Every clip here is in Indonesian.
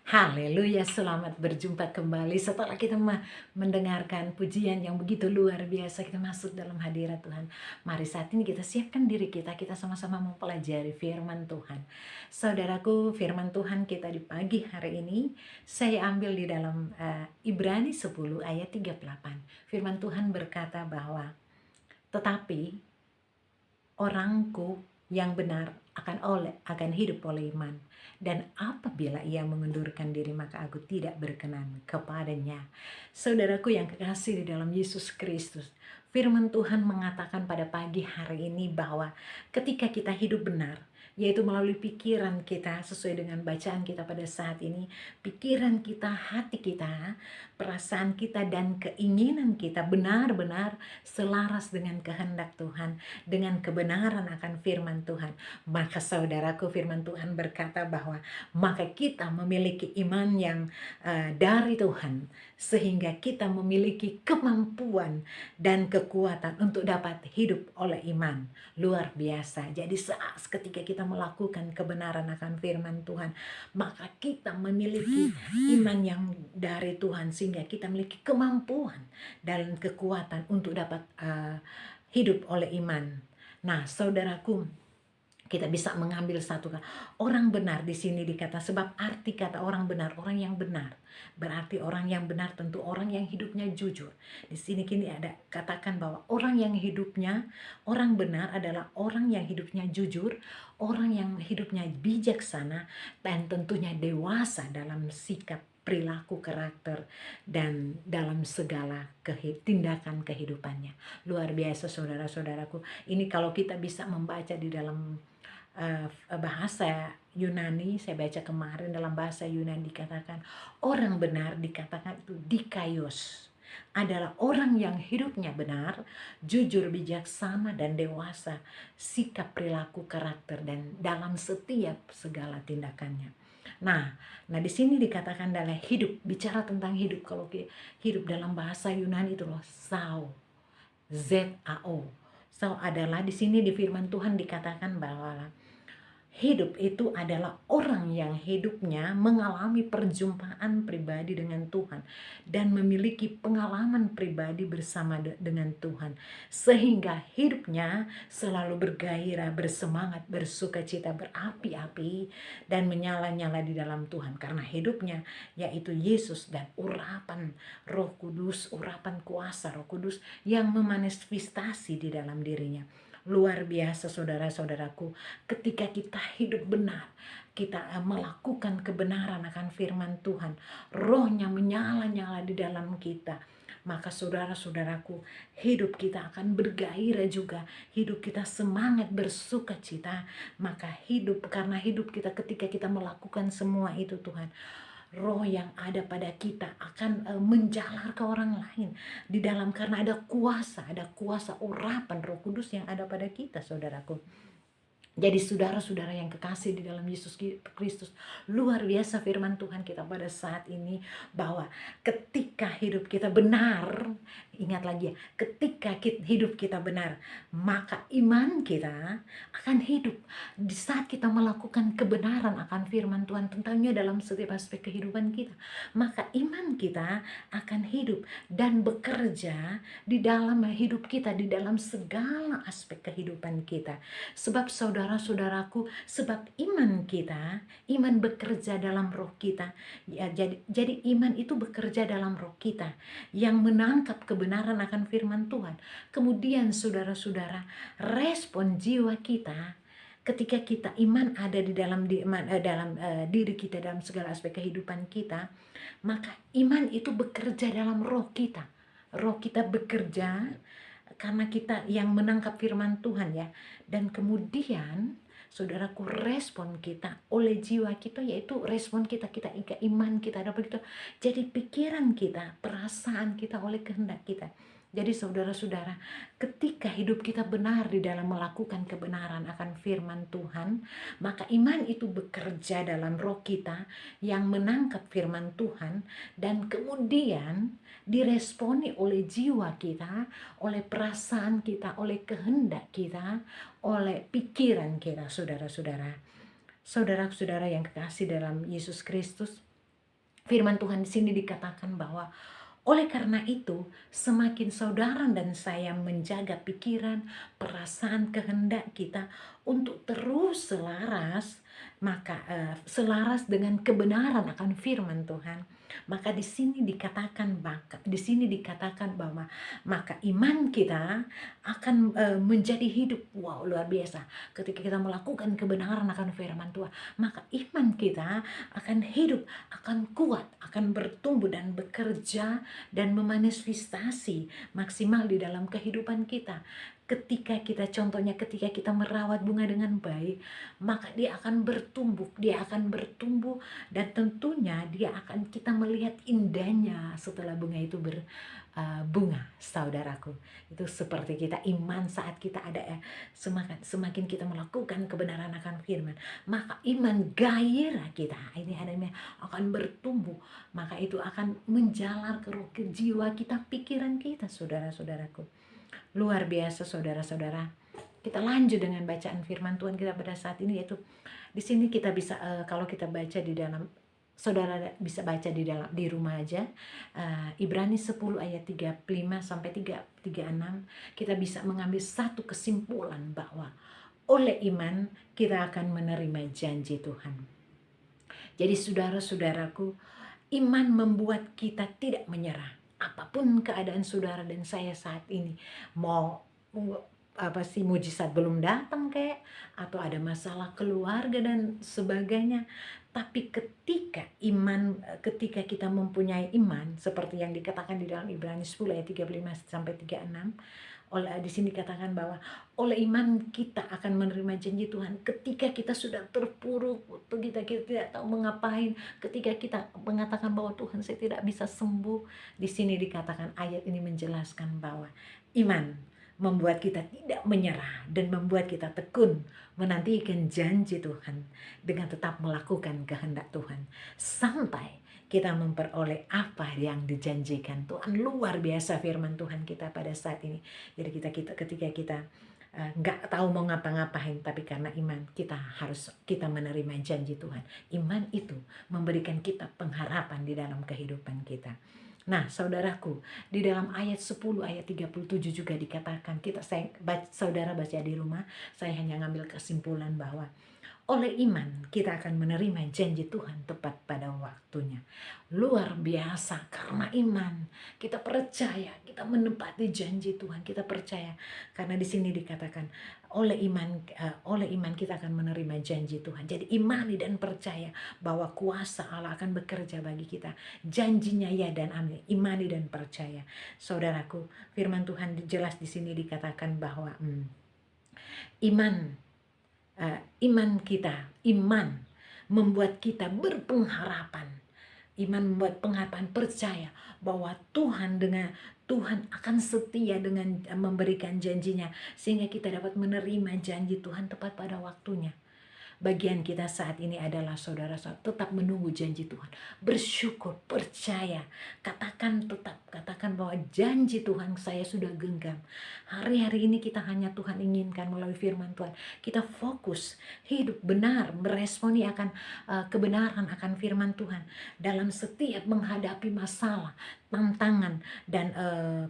Haleluya, selamat berjumpa kembali setelah kita mendengarkan pujian yang begitu luar biasa. Kita masuk dalam hadirat Tuhan. Mari saat ini kita siapkan diri kita sama-sama mempelajari firman Tuhan. Saudaraku, firman Tuhan kita di pagi hari ini saya ambil di dalam Ibrani 10 ayat 38. Firman Tuhan berkata bahwa tetapi orangku yang benar akan hidup oleh iman, dan apabila ia mengundurkan diri maka aku tidak berkenan kepadanya. Saudaraku yang kekasih di dalam Yesus Kristus, firman Tuhan mengatakan pada pagi hari ini bahwa ketika kita hidup benar, yaitu melalui pikiran kita sesuai dengan bacaan kita pada saat ini, pikiran kita, hati kita, perasaan kita, dan keinginan kita benar-benar selaras dengan kehendak Tuhan, dengan kebenaran akan firman Tuhan. Maka saudaraku, firman Tuhan berkata bahwa maka kita memiliki iman yang dari Tuhan, sehingga kita memiliki kemampuan dan kekuatan untuk dapat hidup oleh iman. Luar biasa. Jadi saat ketika kita melakukan kebenaran akan firman Tuhan, maka kita memiliki iman yang dari Tuhan, sehingga kita memiliki kemampuan dan kekuatan untuk dapat hidup oleh iman. Nah, saudaraku, kita bisa mengambil satu orang benar di sini dikata, sebab arti kata orang benar, orang yang benar. Berarti orang yang benar tentu orang yang hidupnya jujur. Di sini kini ada katakan bahwa orang yang hidupnya, orang benar adalah orang yang hidupnya jujur, orang yang hidupnya bijaksana, dan tentunya dewasa dalam sikap, perilaku, karakter, dan dalam segala tindakan kehidupannya. Luar biasa saudara-saudaraku. Ini kalau kita bisa membaca di dalam bahasa Yunani, saya baca kemarin dalam bahasa Yunani dikatakan orang benar, dikatakan itu dikaios, adalah orang yang hidupnya benar, jujur, bijaksana, dan dewasa, sikap, perilaku, karakter, dan dalam setiap segala tindakannya. Nah di sini dikatakan adalah hidup, bicara tentang hidup. Kalau hidup dalam bahasa Yunani itu loh, zao, Z-A-O. So adalah di sini di firman Tuhan dikatakan bahwa hidup itu adalah orang yang hidupnya mengalami perjumpaan pribadi dengan Tuhan dan memiliki pengalaman pribadi bersama dengan Tuhan, sehingga hidupnya selalu bergairah, bersemangat, bersukacita, berapi-api, dan menyala-nyala di dalam Tuhan, karena hidupnya yaitu Yesus dan urapan Roh Kudus, urapan kuasa Roh Kudus yang memanifestasi di dalam dirinya. Luar biasa saudara-saudaraku, ketika kita hidup benar, kita melakukan kebenaran akan firman Tuhan, rohnya menyala-nyala di dalam kita, maka saudara-saudaraku, hidup kita akan bergairah juga, hidup kita semangat, bersukacita. Maka karena hidup kita ketika kita melakukan semua itu Tuhan, roh yang ada pada kita akan menjalar ke orang lain di dalam, karena ada kuasa urapan Roh Kudus yang ada pada kita, saudaraku. Jadi saudara-saudara yang kekasih di dalam Yesus Kristus, luar biasa firman Tuhan kita pada saat ini bahwa ketika hidup kita benar, ingat lagi ya, ketika hidup kita benar, maka iman kita akan hidup. Di saat kita melakukan kebenaran akan firman Tuhan tentangnya dalam setiap aspek kehidupan kita, maka iman kita akan hidup dan bekerja di dalam hidup kita, di dalam segala aspek kehidupan kita. Sebab saudara-saudaraku, sebab iman kita, iman bekerja dalam roh kita. Ya, jadi iman itu bekerja dalam roh kita yang menangkap kebenaran akan firman Tuhan. Kemudian saudara-saudara, respon jiwa kita ketika kita iman ada di dalam diri kita, dalam segala aspek kehidupan kita, maka iman itu bekerja dalam roh kita. Roh kita bekerja karena kita yang menangkap firman Tuhan ya. Dan kemudian saudaraku, respon kita oleh jiwa kita, yaitu respon kita iman kita dapat itu jadi pikiran kita, perasaan kita oleh kehendak kita. Jadi saudara-saudara, ketika hidup kita benar di dalam melakukan kebenaran akan firman Tuhan, maka iman itu bekerja dalam roh kita yang menangkap firman Tuhan, dan kemudian diresponi oleh jiwa kita, oleh perasaan kita, oleh kehendak kita, oleh pikiran kita, saudara-saudara. Saudara-saudara yang kekasih dalam Yesus Kristus, Firman Tuhan di sini dikatakan bahwa oleh karena itu, semakin saudara dan saya menjaga pikiran, perasaan, kehendak kita untuk terus selaras, maka selaras dengan kebenaran akan firman Tuhan. Maka di sini dikatakan bahwa maka iman kita akan menjadi hidup. Wow, luar biasa. Ketika kita melakukan kebenaran akan firman Tuhan, maka iman kita akan hidup, akan kuat, akan bertumbuh dan bekerja dan memanifestasi maksimal di dalam kehidupan kita. Ketika kita merawat bunga dengan baik, maka dia akan bertumbuh dan tentunya kita melihat indahnya setelah bunga itu berbunga, saudaraku. Itu seperti kita iman saat kita ada semakin kita melakukan kebenaran akan firman, maka iman gairah kita ini adanya akan bertumbuh, maka itu akan menjalar ke jiwa kita, pikiran kita, saudara-saudaraku. Luar biasa, saudara-saudara. Kita lanjut dengan bacaan firman Tuhan kita pada saat ini, yaitu di sini kita bisa kalau kita baca di dalam, saudara bisa baca di rumah aja, Ibrani 10 ayat 35 sampai 36, kita bisa mengambil satu kesimpulan bahwa oleh iman kita akan menerima janji Tuhan. Jadi saudara-saudaraku, iman membuat kita tidak menyerah. Apapun keadaan saudara dan saya saat ini, mau mujizat belum datang kayak, atau ada masalah keluarga dan sebagainya, tapi ketika kita mempunyai iman seperti yang dikatakan di dalam Ibrani 10 ayat 35 sampai 36, di sini dikatakan bahwa oleh iman kita akan menerima janji Tuhan. Ketika kita sudah terpuruk, kita tidak tahu mengapain, ketika kita mengatakan bahwa Tuhan, saya tidak bisa sembuh, di sini dikatakan, ayat ini menjelaskan bahwa iman membuat kita tidak menyerah dan membuat kita tekun menantikan janji Tuhan dengan tetap melakukan kehendak Tuhan sampai kita memperoleh apa yang dijanjikan Tuhan. Luar biasa firman Tuhan kita pada saat ini. Jadi ketika kita nggak tahu mau ngapa-ngapain, tapi karena iman kita menerima janji Tuhan. Iman itu memberikan kita pengharapan di dalam kehidupan kita. Nah, saudaraku, di dalam ayat 10 ayat 37 juga dikatakan, saudara baca di rumah, saya hanya ngambil kesimpulan bahwa oleh iman kita akan menerima janji Tuhan tepat pada waktunya. Luar biasa, karena iman kita percaya, kita menepati janji Tuhan, kita percaya. Karena di sini dikatakan oleh iman kita akan menerima janji Tuhan. Jadi imani dan percaya bahwa kuasa Allah akan bekerja bagi kita. Janjinya ya dan amin. Imani dan percaya. Saudaraku, firman Tuhan jelas di sini dikatakan bahwa iman membuat kita berpengharapan. Iman membuat pengharapan, percaya bahwa Tuhan akan setia dengan memberikan janjinya, sehingga kita dapat menerima janji Tuhan tepat pada waktunya. Bagian kita saat ini adalah saudara-saudara tetap menunggu janji Tuhan, bersyukur, percaya, katakan bahwa janji Tuhan saya sudah genggam. Hari-hari ini kita hanya Tuhan inginkan melalui firman Tuhan, kita fokus hidup benar, meresponi akan kebenaran akan firman Tuhan dalam setiap menghadapi masalah, tantangan dan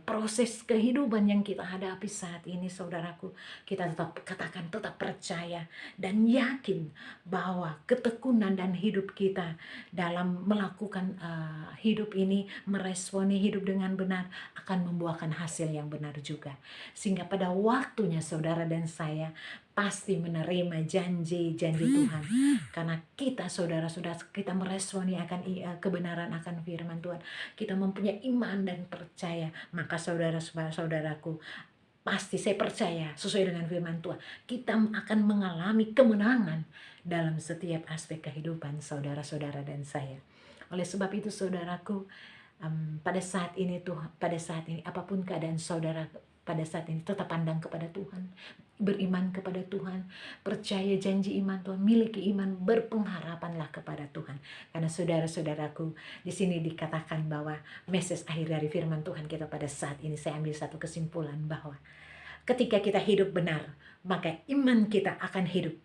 proses kehidupan yang kita hadapi saat ini, saudaraku. Kita tetap percaya dan yakin bahwa ketekunan dan hidup kita dalam melakukan hidup ini, meresponi hidup dengan benar, akan membuahkan hasil yang benar juga. Sehingga pada waktunya saudara dan saya pasti menerima janji Tuhan. Karena kita saudara-saudara, kita meresponi akan kebenaran akan firman Tuhan, kita mempunyai iman dan percaya, maka saudara-saudaraku, pasti saya percaya sesuai dengan firman Tuhan, kita akan mengalami kemenangan dalam setiap aspek kehidupan saudara-saudara dan saya. Oleh sebab itu saudaraku, pada saat ini apapun keadaan saudara pada saat ini, tetap pandang kepada Tuhan, beriman kepada Tuhan, percaya janji iman Tuhan, miliki iman, berpengharapanlah kepada Tuhan. Karena saudara-saudaraku, di sini dikatakan bahwa message akhir dari firman Tuhan kita pada saat ini, saya ambil satu kesimpulan bahwa ketika kita hidup benar, maka iman kita akan hidup.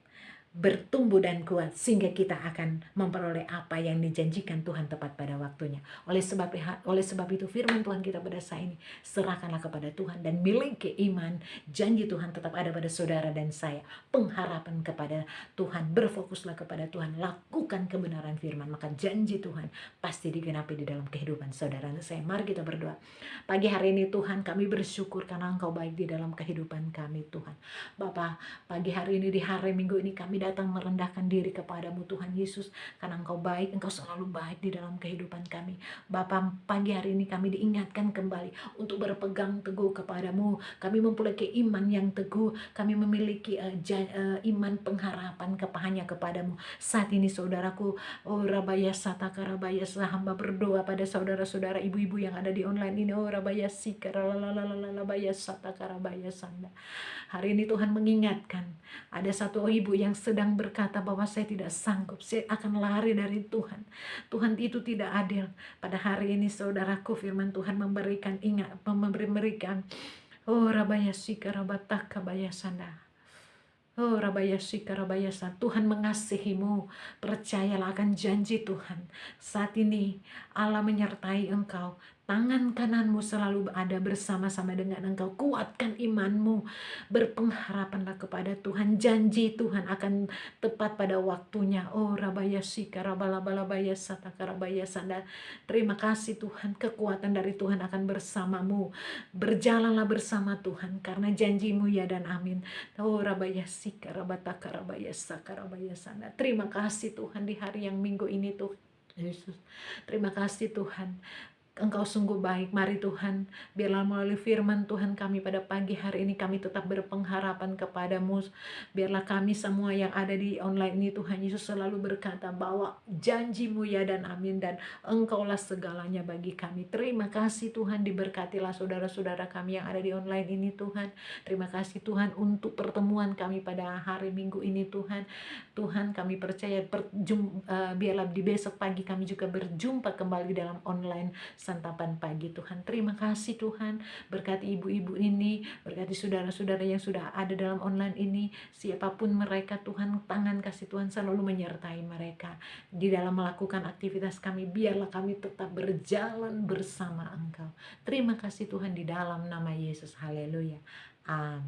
bertumbuh dan kuat sehingga kita akan memperoleh apa yang dijanjikan Tuhan tepat pada waktunya. Oleh sebab itu firman Tuhan kita pada saat ini, serahkanlah kepada Tuhan dan miliki iman. Janji Tuhan tetap ada pada saudara dan saya. Pengharapan kepada Tuhan, berfokuslah kepada Tuhan, lakukan kebenaran firman, maka janji Tuhan pasti digenapi di dalam kehidupan saudara dan saya. Mari kita berdoa. Pagi hari ini Tuhan, kami bersyukur karena Engkau baik di dalam kehidupan kami Tuhan. Bapa, pagi hari ini di hari Minggu ini kami datang merendahkan diri kepadamu Tuhan Yesus, karena Engkau baik, Engkau selalu baik di dalam kehidupan kami. Bapa, pagi hari ini kami diingatkan kembali untuk berpegang teguh kepadamu. Kami memiliki iman yang teguh, kami memiliki iman pengharapan hanya kepadamu. Saat ini saudaraku, oh Rabaya Sataka Rabaya, hamba berdoa pada saudara-saudara ibu-ibu yang ada di online ini. Oh Rabaya Sikara Rabaya Sataka Rabaya Sanda. Hari ini Tuhan mengingatkan, ada satu ibu yang sedang berkata bahwa saya tidak sanggup, saya akan lari dari Tuhan. Tuhan itu tidak adil. Pada hari ini saudaraku, firman Tuhan memberikan oh Rabaya Sikara Bataka Bayasanda. Oh Rabayasi Karabayasa, Tuhan mengasihimu. Percayalah akan janji Tuhan. Saat ini Allah menyertai engkau. Tangan kananmu selalu ada bersama-sama dengan engkau. Kuatkan imanmu. Berpengharapanlah kepada Tuhan. Janji Tuhan akan tepat pada waktunya. Oh Rabayasi Karabalabalabaya Karabayasa. Terima kasih Tuhan. Kekuatan dari Tuhan akan bersamamu. Berjalanlah bersama Tuhan, karena janjimu ya dan amin. Oh Rabayasi Karabataka Rabayasa Karabayasana. Terima kasih Tuhan di hari yang Minggu ini Tuhan Yesus. Terima kasih Tuhan. Engkau sungguh baik. Mari Tuhan, biarlah melalui firman Tuhan kami pada pagi hari ini kami tetap berpengharapan kepadamu. Biarlah kami semua yang ada di online ini Tuhan Yesus selalu berkata bahwa janjimu ya dan amin, dan engkaulah segalanya bagi kami. Terima kasih Tuhan, diberkatilah saudara-saudara kami yang ada di online ini Tuhan. Terima kasih Tuhan untuk pertemuan kami pada hari Minggu ini Tuhan. Tuhan, kami percaya biarlah di besok pagi kami juga berjumpa kembali dalam online santapan pagi Tuhan. Terima kasih Tuhan, berkati ibu-ibu ini, berkati saudara-saudara yang sudah ada dalam online ini, siapapun mereka Tuhan, tangan kasih Tuhan selalu menyertai mereka di dalam melakukan aktivitas kami. Biarlah kami tetap berjalan bersama Engkau. Terima kasih Tuhan, di dalam nama Yesus. Haleluya. Amin.